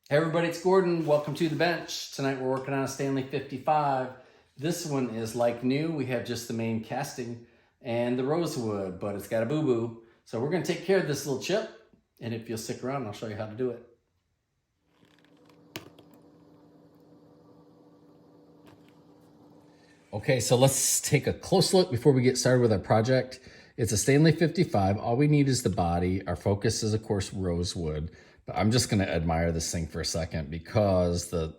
Hey everybody, it's Gordon. Welcome to the bench. Tonight we're working on a Stanley 55. This one is like new. We have just the main casting and the rosewood, but it's got a boo-boo. So we're gonna take care of this little chip, and if you'll stick around, I'll show you how to do it. Okay, so let's take a close look before we get started with our project. It's a Stanley 55. All we need is the body. Our focus is, of course, rosewood. But I'm just going to admire this thing for a second because the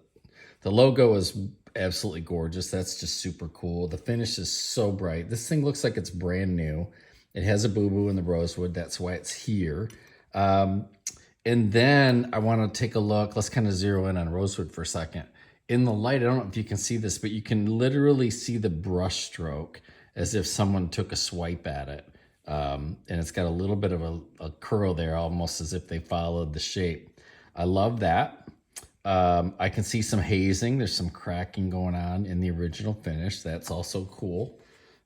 logo is absolutely gorgeous. That's just super cool. The finish is so bright. This thing looks like it's brand new. It has a boo-boo in the rosewood. That's why it's here. And then I want to take a look. Let's kind of zero in on rosewood for a second. In the light, I don't know if you can see this, but you can literally see the brush stroke as if someone took a swipe at it. And it's got a little bit of a curl there, almost as if they followed the shape. I love that. I can see some hazing. There's some cracking going on in the original finish. That's also cool.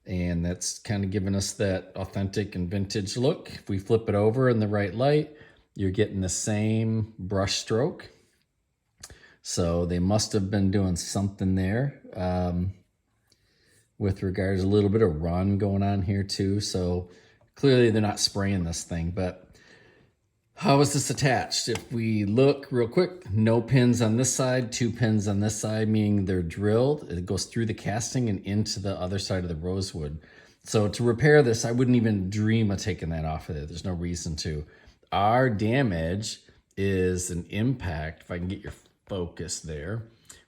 And that's kind of giving us that authentic and vintage look. If we flip it over in the right light, you're getting the same brush stroke. So they must have been doing something there with regards to a little bit of run going on here too. So clearly they're not spraying this thing, but how is this attached? If we look real quick, no pins on this side, 2 pins on this side, meaning they're drilled. It goes through the casting and into the other side of the rosewood. So to repair this, I wouldn't even dream of taking that off of there. There's no reason to. Our damage is an impact. If I can get your focus there,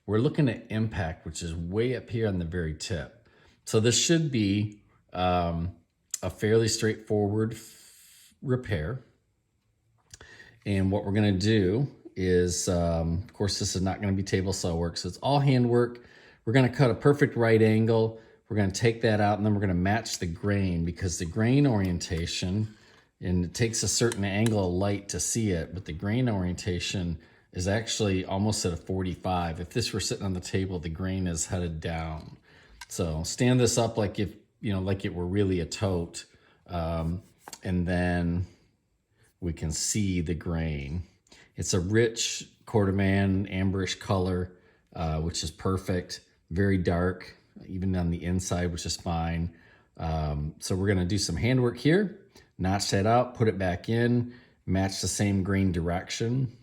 we're looking at impact, which is way up here on the very tip. So this should be a fairly straightforward repair. And what we're going to do is, of course, this is not going to be table saw work, so it's all handwork. We're going to cut a perfect right angle. We're going to take that out, and then we're going to match the grain, because the grain orientation, and it takes a certain angle of light to see it, but the grain orientation is actually almost at a 45. If this were sitting on the table, the grain is headed down. So stand this up like if, like it were really a tote, and then we can see the grain. It's a rich cordovan amberish color, which is perfect. Very dark, even on the inside, which is fine. So we're gonna do some handwork here, notch that out, put it back in, match the same grain direction.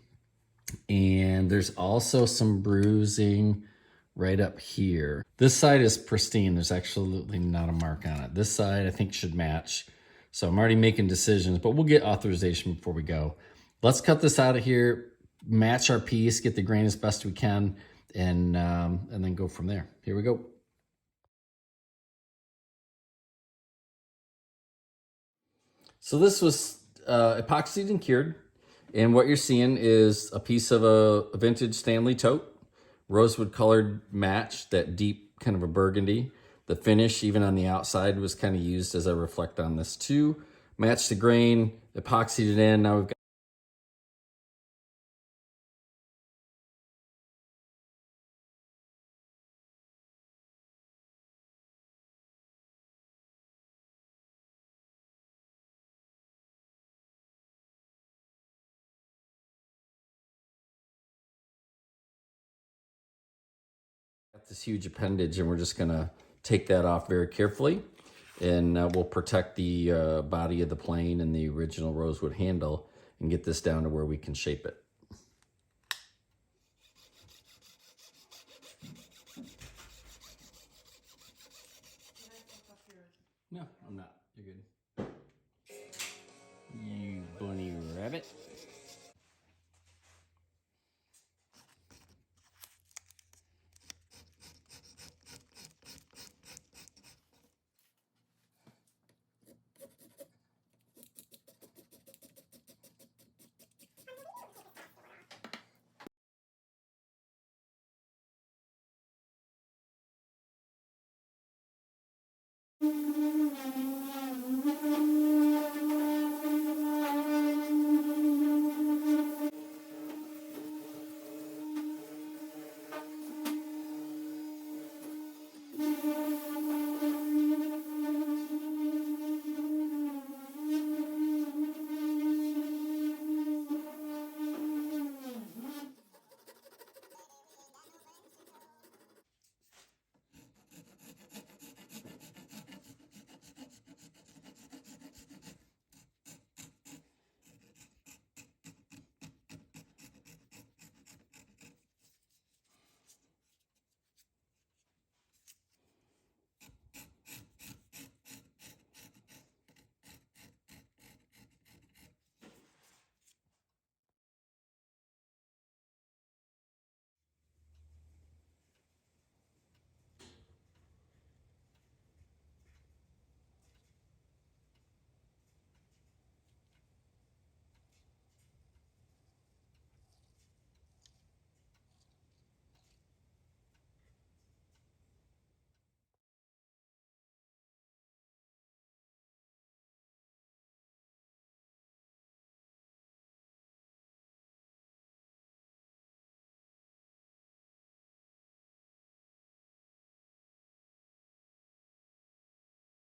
And there's also some bruising right up here. This side is pristine. There's absolutely not a mark on it. This side I think should match. So I'm already making decisions, but we'll get authorization before we go. Let's cut this out of here, match our piece, get the grain as best we can, and then go from there. Here we go. So this was epoxied and cured. And what you're seeing is a piece of a vintage Stanley tote, rosewood colored match, that deep kind of a burgundy. The finish, even on the outside, was kind of used as I reflect on this too. Matched the grain, epoxied it in. Now we've got this huge appendage, and we're just gonna take that off very carefully, and we'll protect the body of the plane and the original rosewood handle and get this down to where we can shape it. No, I'm not. You're good. You bunny rabbit.